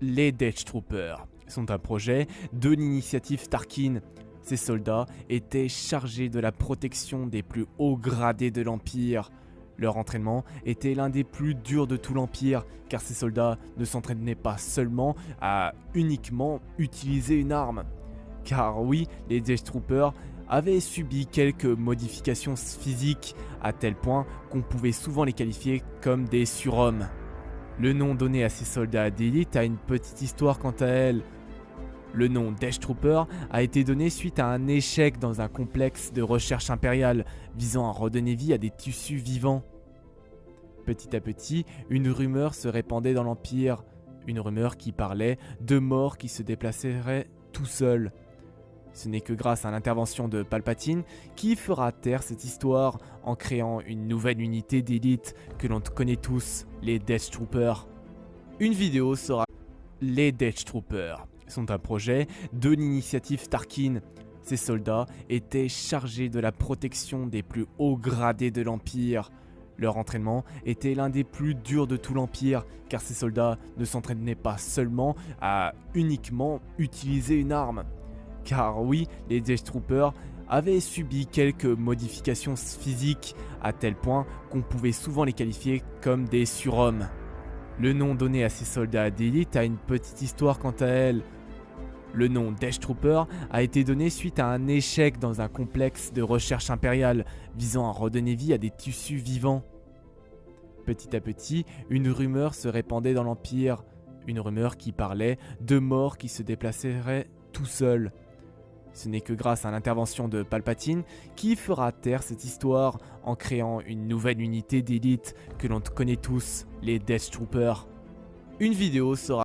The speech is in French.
Les Death Troopers sont un projet de l'initiative Tarkin. Ces soldats étaient chargés de la protection des plus hauts gradés de l'Empire. Leur entraînement était l'un des plus durs de tout l'Empire, car ces soldats ne s'entraînaient pas seulement à uniquement utiliser une arme. Car oui, les Death Troopers avaient subi quelques modifications physiques, à tel point qu'on pouvait souvent les qualifier comme des surhommes. Le nom donné à ces soldats d'élite a une petite histoire quant à elle. Le nom Death Trooper a été donné suite à un échec dans un complexe de recherche impériale visant à redonner vie à des tissus vivants. Petit à petit, une rumeur se répandait dans l'Empire, une rumeur qui parlait de morts qui se déplaceraient tout seuls. Ce n'est que grâce à l'intervention de Palpatine qui fera taire cette histoire en créant une nouvelle unité d'élite que l'on connaît tous, les Death Troopers. Une vidéo sera... Les Death Troopers sont un projet de l'initiative Tarkin. Ces soldats étaient chargés de la protection des plus hauts gradés de l'Empire. Leur entraînement était l'un des plus durs de tout l'Empire, car ces soldats ne s'entraînaient pas seulement à uniquement utiliser une arme. Car oui, les Death Troopers avaient subi quelques modifications physiques, à tel point qu'on pouvait souvent les qualifier comme des surhommes. Le nom donné à ces soldats d'élite a une petite histoire quant à elle. Le nom Death Trooper a été donné suite à un échec dans un complexe de recherche impériale visant à redonner vie à des tissus vivants. Petit à petit, une rumeur se répandait dans l'Empire, une rumeur qui parlait de morts qui se déplaceraient tout seuls. Ce n'est que grâce à l'intervention de Palpatine qui fera taire cette histoire en créant une nouvelle unité d'élite que l'on connaît tous, les Death Troopers. Une vidéo sera